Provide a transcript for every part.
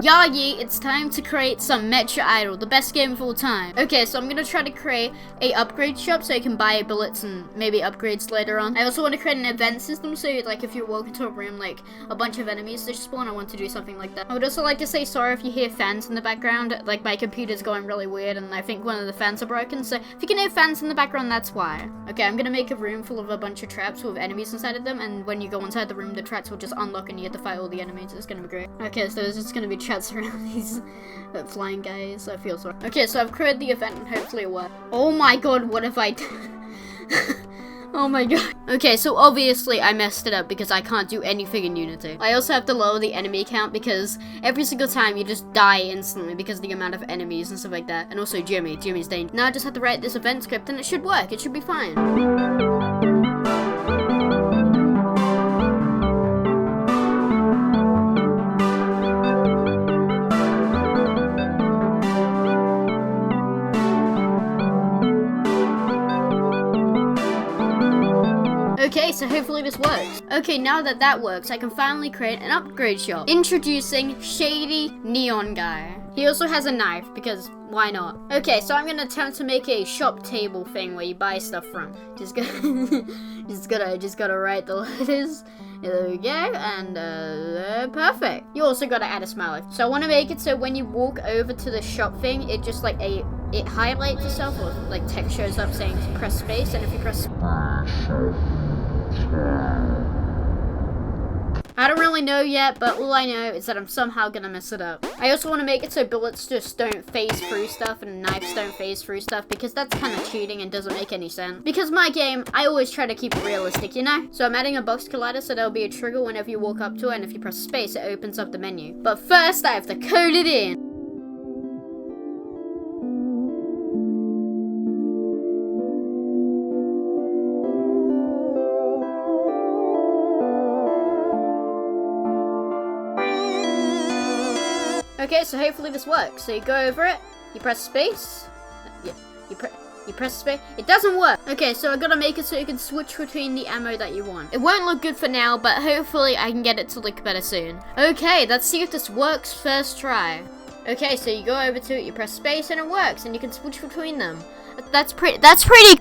Yagi, it's time to create some Metridle, the best game of all time. Okay, so I'm gonna try to create a upgrade shop so you can buy bullets and maybe upgrades later on. I also want to create an event system so like if you walk into a room, like a bunch of enemies just spawn. I want to do something like that. I would also like to say sorry if you hear fans in the background. Like my computer's going really weird and I think one of the fans are broken. So if you can hear fans in the background, that's why. Okay, I'm gonna make a room full of a bunch of traps with enemies inside of them, and when you go inside the room, the traps will just unlock and you have to fight all the enemies. It's gonna be great. Okay, so there's just gonna be traps around these flying guys. I feel sorry. Okay, so I've created the event and hopefully it works. Oh my god, what have I done? Oh my god. Okay, so obviously I messed it up because I can't do anything in Unity. I also have to lower the enemy count because every single time you just die instantly because of the amount of enemies and stuff like that. And also Jimmy's dangerous. Now I just have to write this event script and it should work. It should be fine. Okay, so hopefully this works. Okay, now that that works, I can finally create an upgrade shop. Introducing Shady Neon Guy. He also has a knife, because why not? Okay, so I'm gonna attempt to make a shop table thing where you buy stuff from. Just gotta write the letters. There we go, and perfect. You also gotta add a smiley. So I wanna make it so when you walk over to the shop thing, it just like it highlights itself, or like text shows up saying to press space, and if you press I don't really know yet, but all I know is that I'm somehow gonna mess it up. I also want to make it so bullets just don't phase through stuff and knives don't phase through stuff, because that's kind of cheating and doesn't make any sense. Because my game, I always try to keep it realistic, you know? So I'm adding a box collider so there'll be a trigger whenever you walk up to it, and if you press space, it opens up the menu. But first, I have to code it in. Okay, so hopefully this works. So you go over it, you press space, you press space, it doesn't work. Okay, so I gotta make it so you can switch between the ammo that you want. It won't look good for now, but hopefully I can get it to look better soon. Okay, let's see if this works first try. Okay, so you go over to it, you press space, and it works, and you can switch between them. That's pretty.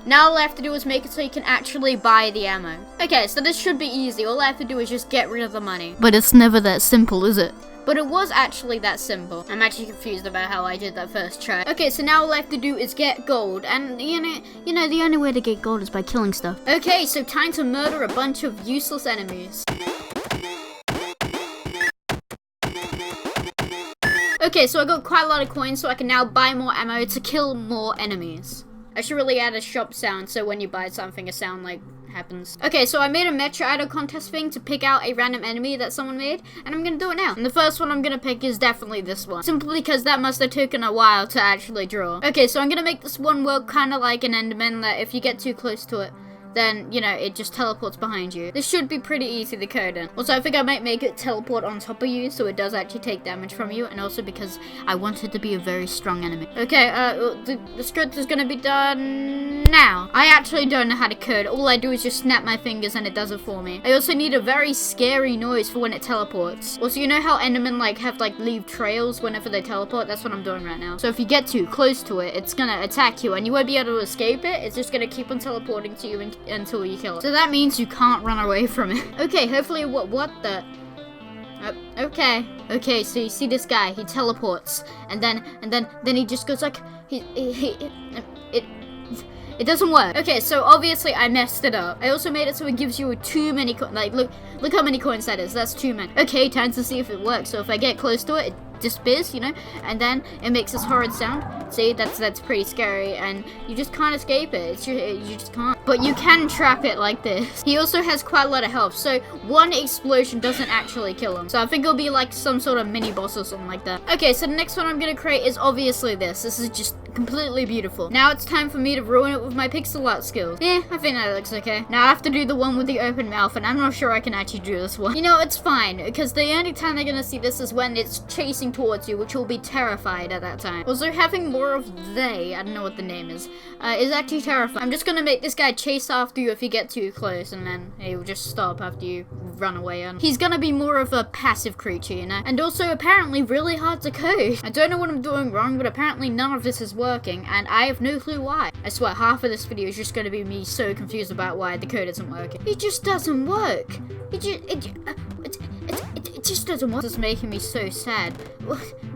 Now all I have to do is make it so you can actually buy the ammo. Okay, so this should be easy. All I have to do is just get rid of the money. But it's never that simple, is it? But it was actually that simple. I'm actually confused about how I did that first try. Okay, so now all I have to do is get gold. And, you know, the only way to get gold is by killing stuff. Okay, so time to murder a bunch of useless enemies. Okay, so I got quite a lot of coins, so I can now buy more ammo to kill more enemies. I should really add a shop sound, so when you buy something, a sound, like, happens. Okay, so I made a Metridle contest thing to pick out a random enemy that someone made, and I'm gonna do it now. And the first one I'm gonna pick is definitely this one, simply because that must have taken a while to actually draw. Okay, so I'm gonna make this one work kind of like an Enderman, that if you get too close to it, then, you know, it just teleports behind you. This should be pretty easy to code in. Also, I think I might make it teleport on top of you, so it does actually take damage from you, and also because I want it to be a very strong enemy. Okay, the script is gonna be done now. I actually don't know how to code. All I do is just snap my fingers and it does it for me. I also need a very scary noise for when it teleports. Also, you know how Endermen, leave trails whenever they teleport? That's what I'm doing right now. So if you get too close to it, it's gonna attack you, and you won't be able to escape it. It's just gonna keep on teleporting to you until you kill it. So that means you can't run away from it. Okay, hopefully what the... Okay, so you see this guy, he teleports, and then he just goes like, it doesn't work. Okay, so obviously I messed it up. I also made it so it gives you too many look how many coins that is. That's too many. Okay, time to see if it works. So if I get close to it, it disappears, you know, and then it makes this horrid sound. See, that's pretty scary, and you just can't escape it. It's just, you just can't. But you can trap it like this. He also has quite a lot of health, so one explosion doesn't actually kill him. So I think it'll be like some sort of mini boss or something like that. Okay, so the next one I'm gonna create is obviously this. This is just completely beautiful. Now it's time for me to ruin it with my pixel art skills. I think that looks okay. Now I have to do the one with the open mouth, and I'm not sure I can actually do this one. You know, it's fine, because the only time they're gonna see this is when it's chasing towards you, which will be terrified at that time. Also, having more of they, I don't know what the name is actually terrifying. I'm just gonna make this guy chase after you if you get too close, and then he will just stop after you run away. And he's gonna be more of a passive creature, you know? And also apparently really hard to code. I don't know what I'm doing wrong, but apparently none of this is working, and I have no clue why. I swear half of this video is just gonna be me so confused about why the code isn't working. It just doesn't work. It just doesn't work. It's making me so sad.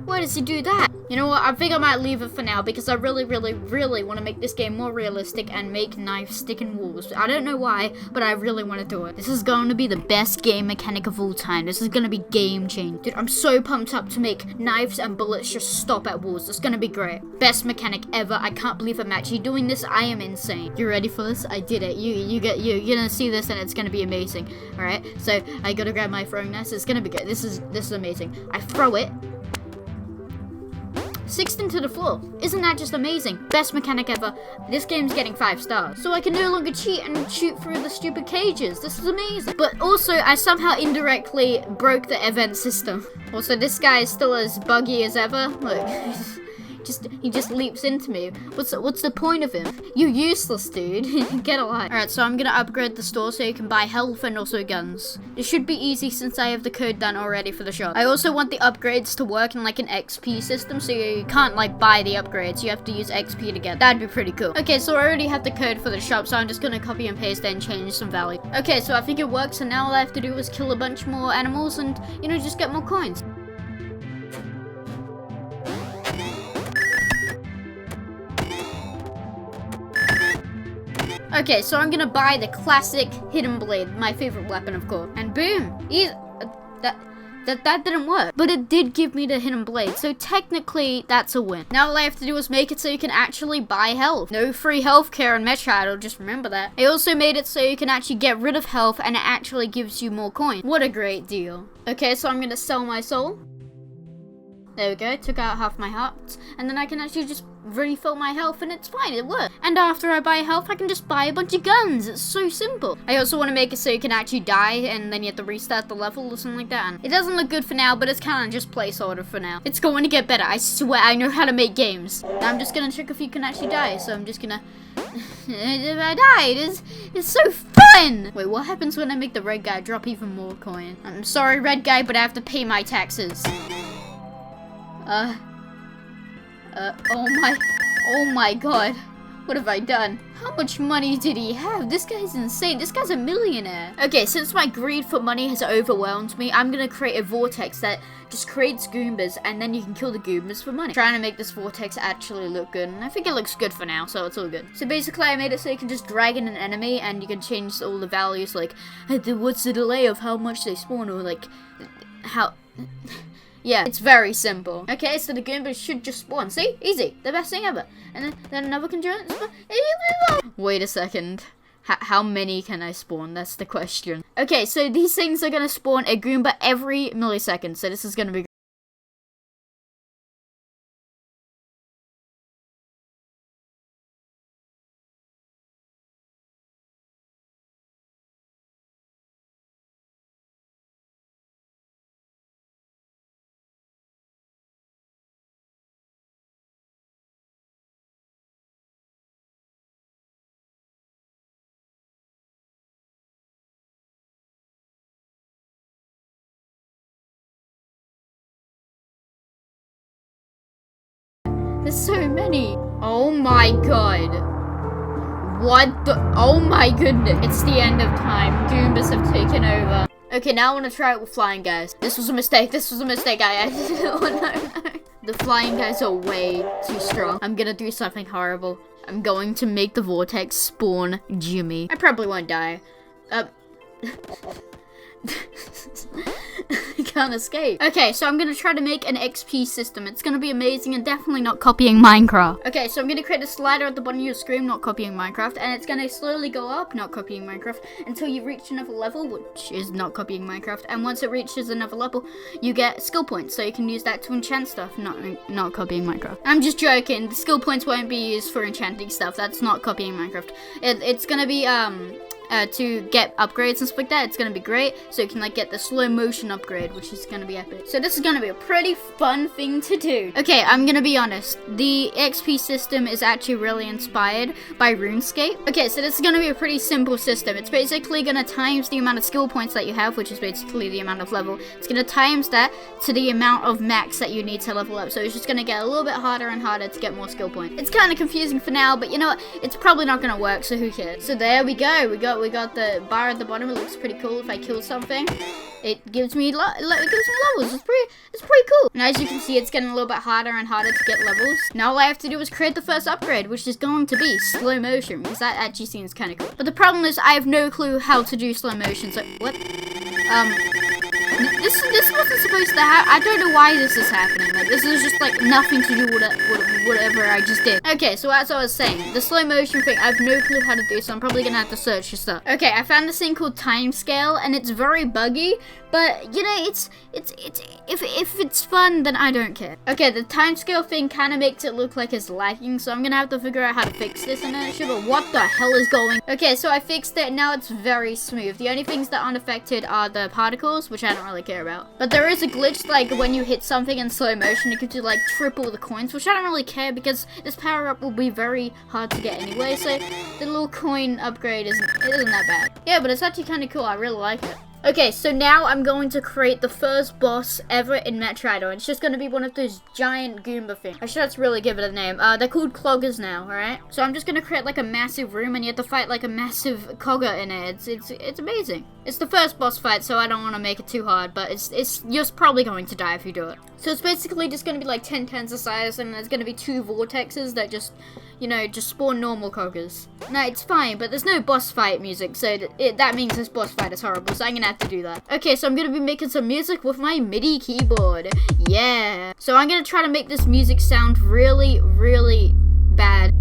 Why does he do that? You know what? I think I might leave it for now because I really want to make this game more realistic and make knives stick in walls. I don't know why, but I really want to do it. This is going to be the best game mechanic of all time. This is going to be game changing. Dude, I'm so pumped up to make knives and bullets just stop at walls. It's going to be great. Best mechanic ever. I can't believe I'm actually doing this. I am insane. You ready for this? I did it. You're going to see this and it's going to be amazing. All right. So I got to grab my throwing knife. It's going to be good. This is amazing. I throw it. 6 into the floor. Isn't that just amazing? Best mechanic ever. This game's getting 5 stars. So I can no longer cheat and shoot through the stupid cages. This is amazing. But also, I somehow indirectly broke the event system. Also, this guy is still as buggy as ever. Look. He just leaps into me. What's the point of him? You're useless, dude. Get alive. Alright, so I'm gonna upgrade the store so you can buy health and also guns. It should be easy since I have the code done already for the shop. I also want the upgrades to work in like an XP system, so you can't like buy the upgrades. You have to use XP to get. That'd be pretty cool. Okay, so I already have the code for the shop, so I'm just gonna copy and paste it and change some value. Okay, so I think it works, and now all I have to do is kill a bunch more animals and, you know, just get more coins. Okay, so I'm gonna buy the classic hidden blade, my favorite weapon, of course. And boom! That didn't work. But it did give me the hidden blade, so technically that's a win. Now all I have to do is make it so you can actually buy health. No free healthcare in Metridle, just remember that. I also made it so you can actually get rid of health and it actually gives you more coins. What a great deal. Okay, so I'm gonna sell my soul. There we go, took out half my heart, and then I can actually just refill my health and it's fine, it works. And after I buy health, I can just buy a bunch of guns. It's so simple. I also want to make it so you can actually die and then you have to restart the level or something like that. And it doesn't look good for now, but it's kind of just placeholder for now. It's going to get better, I swear. I know how to make games. Now I'm just gonna check if you can actually die, so I'm just gonna... If I died, it's so fun! Wait, what happens when I make the red guy drop even more coin? I'm sorry, red guy, but I have to pay my taxes. Oh my god. What have I done? How much money did he have? This guy's insane. This guy's a millionaire. Okay, since my greed for money has overwhelmed me, I'm gonna create a vortex that just creates Goombas, and then you can kill the Goombas for money. Trying to make this vortex actually look good, and I think it looks good for now, so it's all good. So basically, I made it so you can just drag in an enemy, and you can change all the values, like, what's the delay of how much they spawn, or like, how... Yeah, it's very simple. Okay, so the Goombas should just spawn. See? Easy. The best thing ever. And then another can join. Wait a second. How many can I spawn? That's the question. Okay, so these things are gonna spawn a Goomba every millisecond. So this is gonna be... There's so many. Oh my god. What the? Oh my goodness. It's the end of time. Goombas have taken over. Okay, now I want to try it with flying guys. This was a mistake. This was a mistake. Oh no. The flying guys are way too strong. I'm gonna do something horrible. I'm going to make the vortex spawn Jimmy. I probably won't die. I can't escape. Okay, so I'm gonna try to make an XP system. It's gonna be amazing and definitely not copying Minecraft. Okay, so I'm gonna create a slider at the bottom of your screen, not copying Minecraft, and it's gonna slowly go up, not copying Minecraft, until you reach another level, which is not copying Minecraft. And once it reaches another level, you get skill points, so you can use that to enchant stuff, not copying Minecraft. I'm just joking. The skill points won't be used for enchanting stuff. That's not copying Minecraft. It's gonna be to get upgrades and stuff like that. It's gonna be great, so you can like get the slow motion upgrade, which is gonna be epic. So this is gonna be a pretty fun thing to do. Okay, I'm gonna be honest, the XP system is actually really inspired by RuneScape. Okay, so this is gonna be a pretty simple system. It's basically gonna times the amount of skill points that you have, which is basically the amount of level. It's gonna times that to the amount of max that you need to level up, so it's just gonna get a little bit harder and harder to get more skill points. It's kind of confusing for now, but you know what, it's probably not gonna work, so who cares. So there we go, we got the bar at the bottom. It looks pretty cool. If I kill something, it gives me levels. It's pretty cool. And as you can see, it's getting a little bit harder and harder to get levels. Now all I have to do is create the first upgrade, which is going to be slow motion, because that actually seems kind of cool. But the problem is I have no clue how to do slow motion. So what? This wasn't supposed to happen. I don't know why this is happening. Like, this is just like nothing to do with whatever I just did. Okay, so as I was saying, the slow motion thing, I have no clue how to do, so I'm probably gonna have to search this up. Okay, I found this thing called timescale, and it's very buggy, but you know, if it's fun, then I don't care. Okay, the timescale thing kind of makes it look like it's lagging, so I'm gonna have to figure out how to fix this in a sure, but what the hell is going? Okay, so I fixed it, and now it's very smooth. The only things that aren't affected are the particles, which I don't really care about. But there is a glitch, like when you hit something in slow motion, it gives you like triple the coins, which I don't really care because this power up will be very hard to get anyway. So the little coin upgrade isn't that bad. Yeah, but it's actually kind of cool. I really like it. Okay, so now I'm going to create the first boss ever in Metridle. It's just going to be one of those giant Goomba things. I should really give it a name. They're called cloggers now, alright? So I'm just going to create like a massive room and you have to fight like a massive cogger in it. It's amazing. It's the first boss fight, so I don't want to make it too hard, but you're probably going to die if you do it. So it's basically just going to be like 10 times the size, and there's going to be 2 vortexes that just, you know, just spawn normal coggers. No, it's fine, but there's no boss fight music, so that means this boss fight is horrible, so I'm gonna have to do that. Okay, so I'm gonna be making some music with my MIDI keyboard. Yeah. So I'm gonna try to make this music sound really, really bad.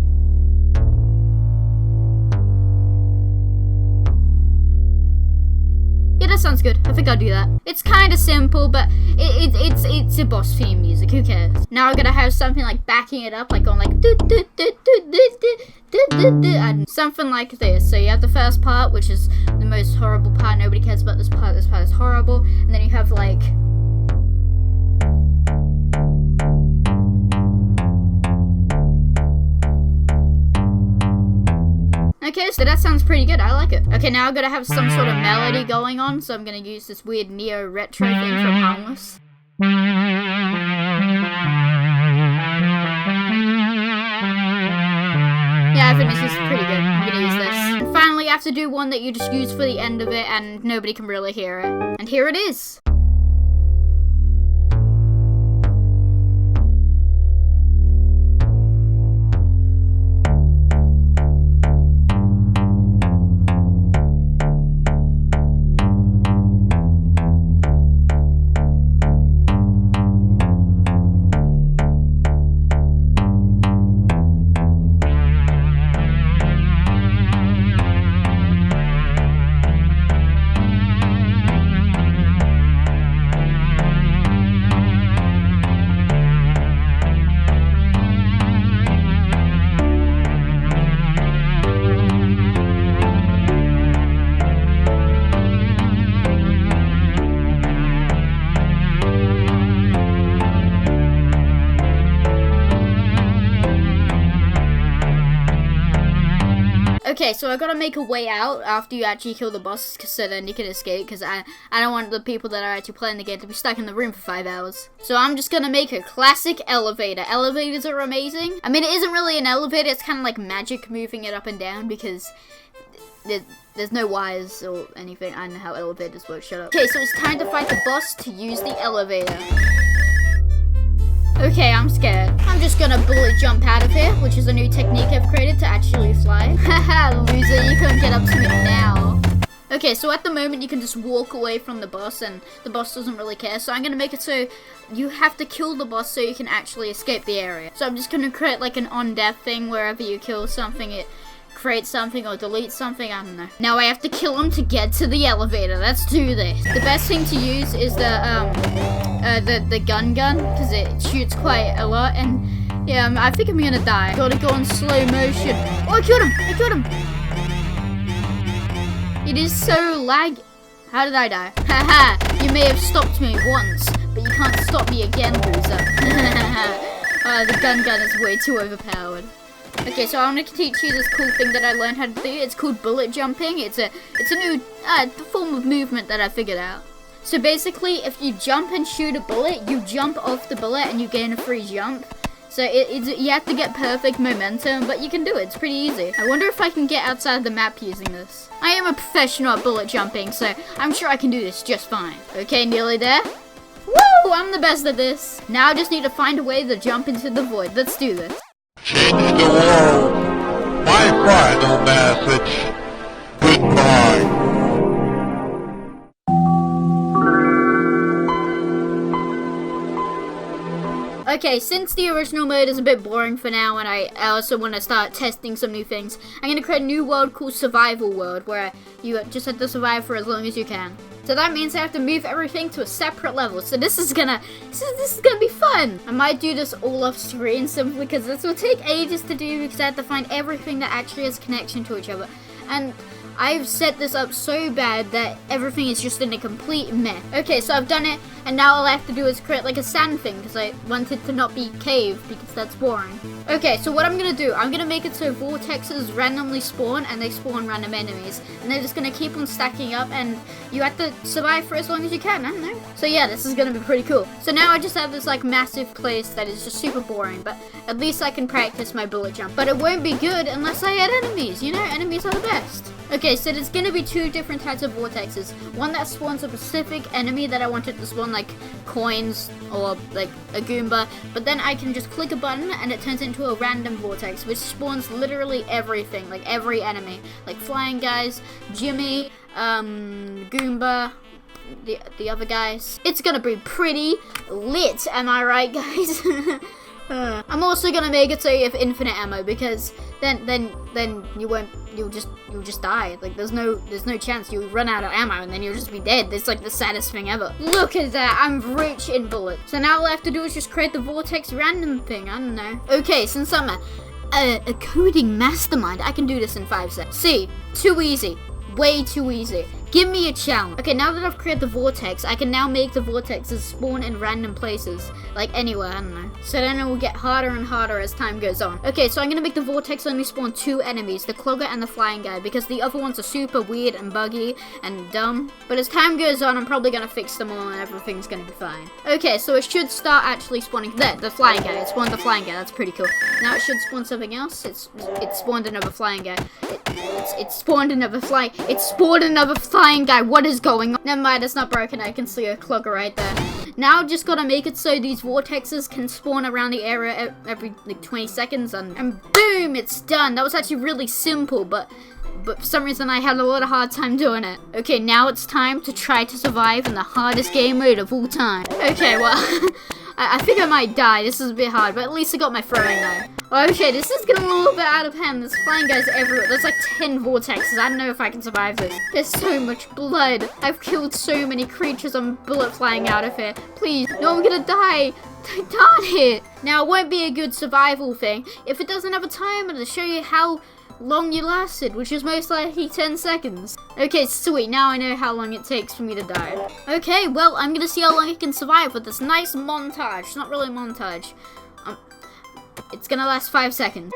Yeah, that sounds good. I think I'll do that. It's kind of simple, but it's a boss theme music. Who cares? Now I'm gonna have something like backing it up, like going like and something like this. So you have the first part, which is the most horrible part. Nobody cares about this part. This part is horrible. And then you have like. Okay, so that sounds pretty good. I like it. Okay, now I'm gonna have some sort of melody going on, so I'm gonna use this weird neo-retro thing from Harmless. Yeah, I think this is pretty good. I'm gonna use this. And finally, I have to do one that you just use for the end of it, and nobody can really hear it. And here it is. Okay, so I gotta make a way out after you actually kill the boss, so then you can escape, because I don't want the people that are actually playing the game to be stuck in the room for 5 hours. So I'm just gonna make a classic elevator. Elevators are amazing. I mean, it isn't really an elevator, it's kind of like magic moving it up and down, because there's no wires or anything. I don't know how elevators work, shut up. Okay, so it's time to fight the boss to use the elevator. Okay, I'm scared. I'm just gonna bullet jump out of here, which is a new technique I've created to actually fly. Haha, loser, you can't get up to me now. Okay, so at the moment you can just walk away from the boss and the boss doesn't really care. So I'm going to make it so you have to kill the boss so you can actually escape the area. So I'm just going to create like an on-death thing. Wherever you kill something, it creates something or deletes something. I don't know. Now I have to kill him to get to the elevator. Let's do this. The best thing to use is the gun because it shoots quite a lot. And yeah, I think I'm going to die. Gotta go in slow motion. Oh, I killed him. I killed him. It is so laggy. How did I die? Haha, you may have stopped me once, but you can't stop me again, loser. The gun is way too overpowered. Okay, so I want to teach you this cool thing that I learned how to do. It's called bullet jumping. It's a new form of movement that I figured out. So basically, if you jump and shoot a bullet, you jump off the bullet and you gain a free jump. So you have to get perfect momentum, but you can do it. It's pretty easy. I wonder if I can get outside the map using this. I am a professional at bullet jumping, so I'm sure I can do this just fine. Okay, nearly there. Woo! I'm the best at this. Now I just need to find a way to jump into the void. Let's do this. Change the world. My final message. Goodbye. Okay, since the original mode is a bit boring for now and I also want to start testing some new things, I'm going to create a new world called Survival World where you just have to survive for as long as you can. So that means I have to move everything to a separate level. So this is gonna be fun. I might do this all off screen simply because this will take ages to do because I have to find everything that actually has connection to each other. And I've set this up so bad that everything is just in a complete mess. Okay, so I've done it, and now all I have to do is create like a sand thing, because I want it to not be cave, because that's boring. Okay, so what I'm going to do, I'm going to make it so vortexes randomly spawn, and they spawn random enemies. And they're just going to keep on stacking up, and you have to survive for as long as you can, I don't know. So yeah, this is going to be pretty cool. So now I just have this like massive place that is just super boring, but at least I can practice my bullet jump. But it won't be good unless I add enemies, you know, enemies are the best. Okay, so there's gonna be two different types of vortexes. One that spawns a specific enemy that I wanted to spawn, like coins or like a Goomba. But then I can just click a button and it turns into a random vortex, which spawns literally everything, like every enemy. Like flying guys, Jimmy, Goomba, the other guys. It's gonna be pretty lit, am I right, guys? I'm also gonna make it so you have infinite ammo because then you'll just die. Like there's no chance you'll run out of ammo and then you'll just be dead. It's like the saddest thing ever. Look at that, I'm rich in bullets. So now all I have to do is just create the vortex random thing. I don't know. Okay, since I'm a coding mastermind, I can do this in 5 seconds. See, too easy, way too easy. Give me a challenge. Okay, now that I've created the vortex, I can now make the vortexes spawn in random places. Like anywhere, I don't know. So then it will get harder and harder as time goes on. Okay, so I'm gonna make the vortex only spawn 2 enemies, the clogger and the flying guy, because the other ones are super weird and buggy and dumb. But as time goes on, I'm probably gonna fix them all and everything's gonna be fine. Okay, so it should start actually spawning there, the flying guy. It spawned the flying guy, that's pretty cool. Now it should spawn something else. It spawned another flying guy. It spawned another flying guy. What is going on? Never mind, it's not broken. I can see a clogger right there. Now just gotta make it so these vortexes can spawn around the area every like 20 seconds and boom, it's done. That was actually really simple, but for some reason I had a lot of hard time doing it. Okay, now it's time to try to survive in the hardest game mode of all time. Okay, well, I think I might die. This is a bit hard, but at least I got my throwing knife. Okay, this is getting a little bit out of hand. There's flying guys everywhere. There's like 10 vortexes. I don't know if I can survive this. There's so much blood. I've killed so many creatures. I'm bullet flying out of here. Please, no, I'm gonna die. Darn it. Now, it won't be a good survival thing if it doesn't have a timer to show you how long you lasted, which is most likely 10 seconds. Okay, sweet, now I know how long it takes for me to die. Okay, well, I'm gonna see how long I can survive with this nice montage. It's not really a montage. It's gonna last 5 seconds.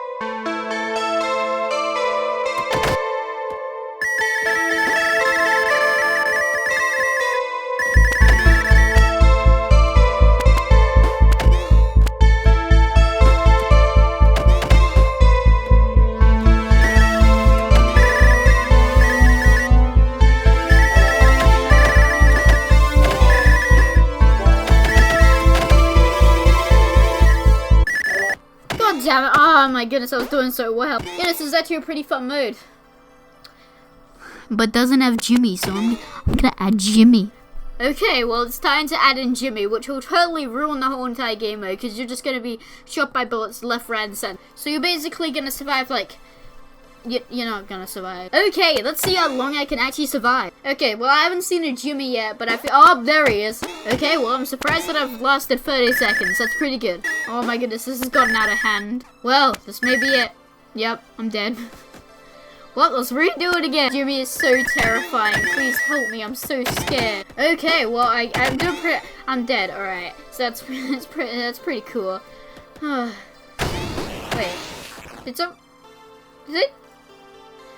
Damn it. Oh my goodness, I was doing so well. Yeah, this is actually a pretty fun mode. but doesn't have Jimmy, so I'm gonna add Jimmy. Okay, well, it's time to add in Jimmy, which will totally ruin the whole entire game mode, because you're just gonna be shot by bullets left, right, and center. So you're basically gonna survive, like, you're not gonna survive. Okay, let's see how long I can actually survive. Okay, well, I haven't seen a Jimmy yet, but I feel, oh, there he is. Okay, well, I'm surprised that I've lasted 30 seconds. That's pretty good. Oh my goodness, this has gotten out of hand. Well, this may be it. Yep, I'm dead. Well, let's redo it again. Jimmy is so terrifying. Please help me. I'm so scared. Okay, well, I'm dead. All right. So that's pretty cool. Wait. Did it?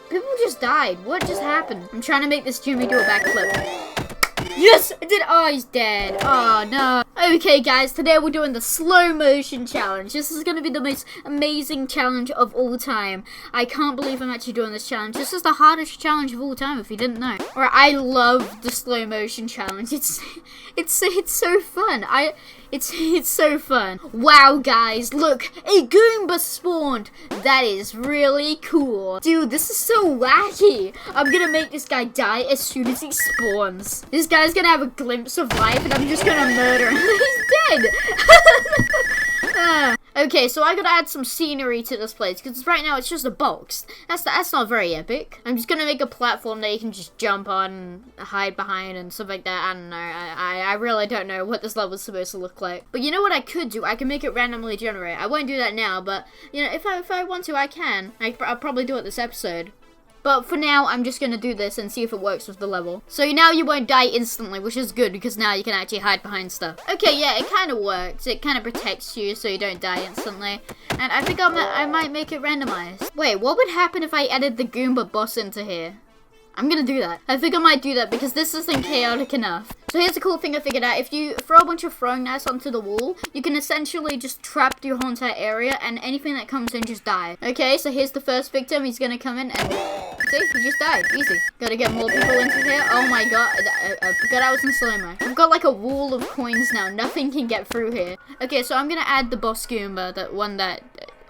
People just died. What just happened? I'm trying to make this Jimmy do a backflip. Yes, I did. Oh, he's dead. Oh, no. Okay, guys, today we're doing the slow motion challenge. This is going to be the most amazing challenge of all time. I can't believe I'm actually doing this challenge. This is the hardest challenge of all time, if you didn't know. Alright, I love the slow motion challenge. It's so fun. It's so fun. Wow, guys, look, a Goomba spawned. That is really cool. Dude, this is so wacky. I'm gonna make this guy die as soon as he spawns. This guy's gonna have a glimpse of life and I'm just gonna murder him. He's dead. Okay, so I gotta add some scenery to this place because right now it's just a box. That's not very epic. I'm just gonna make a platform that you can just jump on, hide behind, and stuff like that. I don't know. I really don't know what this level is supposed to look like. But you know what I could do? I can make it randomly generate. I won't do that now, but you know, if I want to, I can. I'll probably do it this episode. But for now, I'm just gonna do this and see if it works with the level. So now you won't die instantly, which is good because now you can actually hide behind stuff. Okay, yeah, it kind of works. It kind of protects you so you don't die instantly. And I think I might make it randomized. Wait, what would happen if I added the Goomba boss into here? I'm gonna do that. I think I might do that because this isn't chaotic enough. So here's the cool thing I figured out. If you throw a bunch of throwing knives onto the wall, you can essentially just trap your whole entire area and anything that comes in just die. Okay, so here's the first victim. He's gonna come in and see, he just died. Easy. Gotta get more people into here. Oh my god. I forgot I was in slow-mo. I've got like a wall of coins now. Nothing can get through here. Okay, so I'm gonna add the boss Goomba, that one that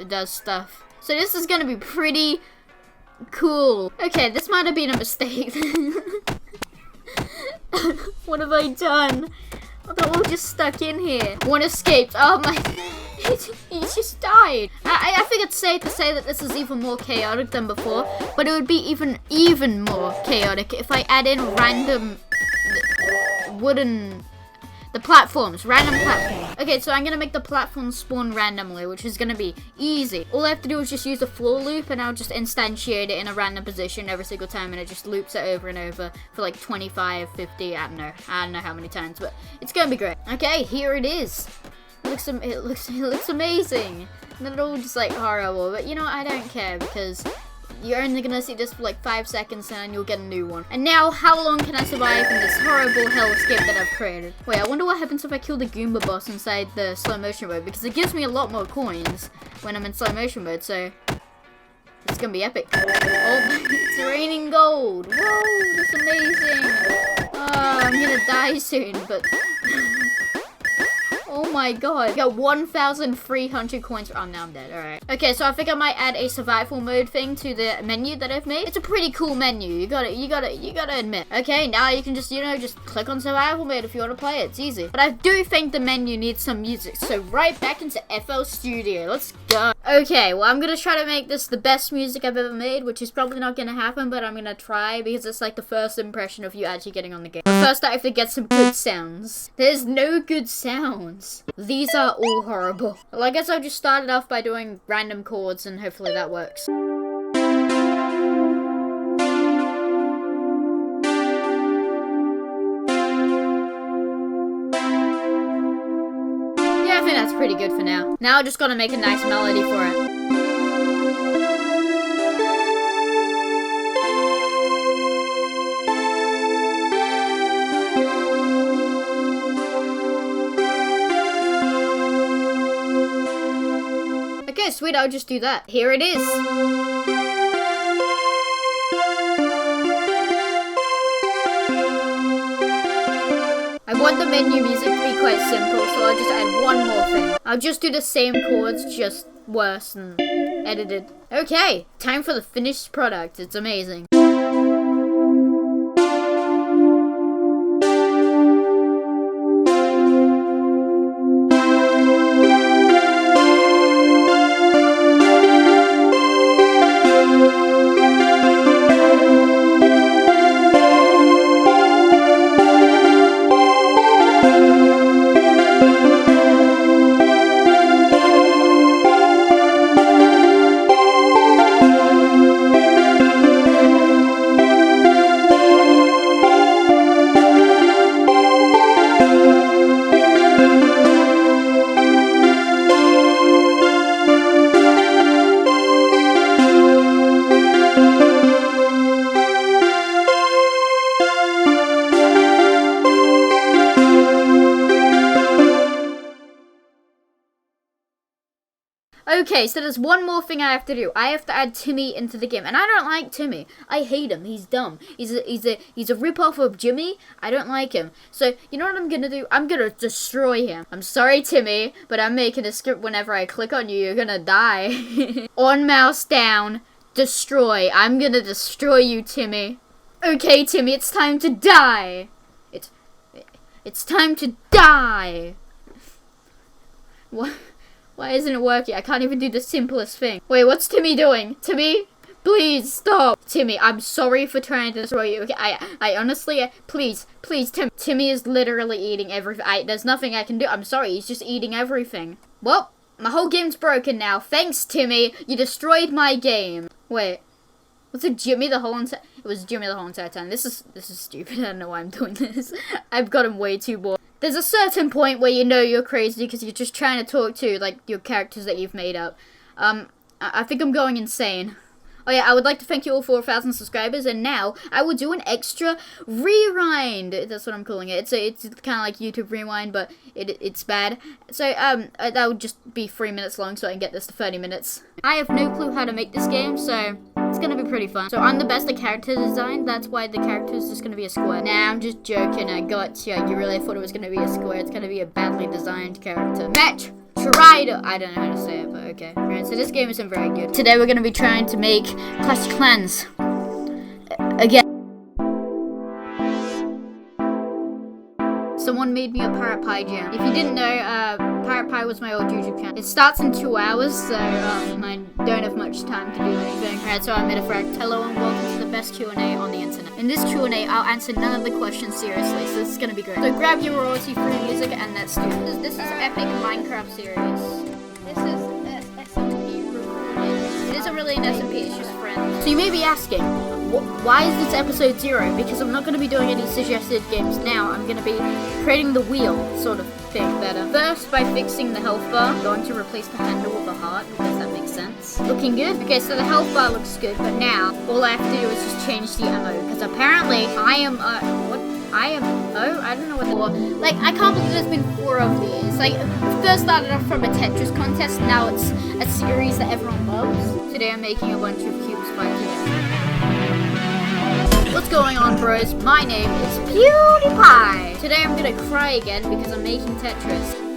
does stuff. So this is gonna be pretty cool. Okay, this might have been a mistake. What have I done? They're all just stuck in here. One escaped. Oh my. He just died. I think it's safe to say that this is even more chaotic than before, but it would be even more chaotic if I add in random wooden platforms, random platforms. Okay, so I'm gonna make the platforms spawn randomly, which is gonna be easy. All I have to do is just use a floor loop and I'll just instantiate it in a random position every single time and it just loops it over and over for like 25, 50, I don't know how many times, but it's gonna be great. Okay, here it is. It looks amazing. And then it all just like horrible, but you know what, I don't care because you're only gonna see this for like 5 seconds and then you'll get a new one. And now, how long can I survive in this horrible hellscape that I've created? Wait, I wonder what happens if I kill the Goomba boss inside the slow motion mode, because it gives me a lot more coins when I'm in slow motion mode, so it's gonna be epic. Oh, it's raining gold. Whoa, that's amazing. Oh, I'm gonna die soon, but oh my god. I got 1,300 coins. Oh, now I'm dead. Alright. Okay, so I think I might add a survival mode thing to the menu that I've made. It's a pretty cool menu. You gotta admit. Okay, now you can just, just click on survival mode if you want to play it. It's easy. But I do think the menu needs some music. So right back into FL Studio. Let's go. Okay, well, I'm gonna try to make this the best music I've ever made, which is probably not gonna happen, but I'm gonna try because it's like the first impression of you actually getting on the game. But first, I have to get some good sounds. There's no good sounds. These are all horrible. Well, I guess I'll just start it off by doing random chords and hopefully that works. Yeah, I think that's pretty good for now. Now I just gotta make a nice melody for it. Okay, sweet, I'll just do that. Here it is. I want the menu music to be quite simple, so I'll just add one more thing. I'll just do the same chords, just worse and edited. Okay, time for the finished product. It's amazing. Okay, so there's one more thing I have to do. I have to add Timmy into the game, and I don't like Timmy. I hate him. He's dumb. He's a rip-off of Jimmy. I don't like him. So, you know what I'm gonna do? I'm gonna destroy him. I'm sorry, Timmy, but I'm making a script. Whenever I click on you, you're gonna die. On mouse down, destroy. I'm gonna destroy you, Timmy. Okay, Timmy, it's time to die. It's time to die. What? Why isn't it working? I can't even do the simplest thing. Wait, what's Timmy doing? Timmy, please stop. Timmy, I'm sorry for trying to destroy you. Okay, I honestly, please, Timmy is literally eating everything. There's nothing I can do. I'm sorry, he's just eating everything. Well, my whole game's broken now. Thanks, Timmy. You destroyed my game. Wait, was it Jimmy the whole entire? It was Jimmy the whole entire time. This is stupid. I don't know why I'm doing this. I've gotten way too bored. There's a certain point where you know you're crazy because you're just trying to talk to, like, your characters that you've made up. I think I'm going insane. Oh yeah, I would like to thank you all for 1,000 subscribers, and now I will do an extra rewind. That's what I'm calling it. It's kind of like YouTube Rewind, but it's bad. So, that would just be 3 minutes long, so I can get this to 30 minutes. I have no clue how to make this game, so it's gonna be pretty fun. So I'm the best at character design, that's why the character is just gonna be a square. Nah, I'm just joking, I got you. You really thought it was gonna be a square. It's gonna be a badly designed character. Metridle! I don't know how to say it, but okay. Right, so this game isn't very good. Today we're gonna be trying to make Clash of Clans. Again. Someone made me a Pirate Pie jam. If you didn't know, Pirate Pie was my old YouTube channel. It starts in 2 hours, so I don't have much time to do anything. Alright, so I made a frag. Hello and welcome to the best Q&A on the internet. In this Q&A, I'll answer none of the questions seriously, so this is gonna be great. So grab your royalty-free music and let's do this. This is epic Minecraft series. This is SMP recorded. It isn't really an SMP, it's just friends. So you may be asking, why is this episode 0? Because I'm not going to be doing any suggested games now. I'm going to be creating the wheel sort of thing better. First, by fixing the health bar, I'm going to replace the handle with a heart, because that makes sense. Looking good? Okay, so the health bar looks good, but now, all I have to do is just change the ammo, because apparently, I don't know what the like, I can't believe there's been 4 of these. Like, first started off from a Tetris contest, now it's a series that everyone loves. Today I'm making a bunch of cubes fight together. What's going on, bros? My name is PewDiePie! Today I'm gonna cry again because I'm making Tetris.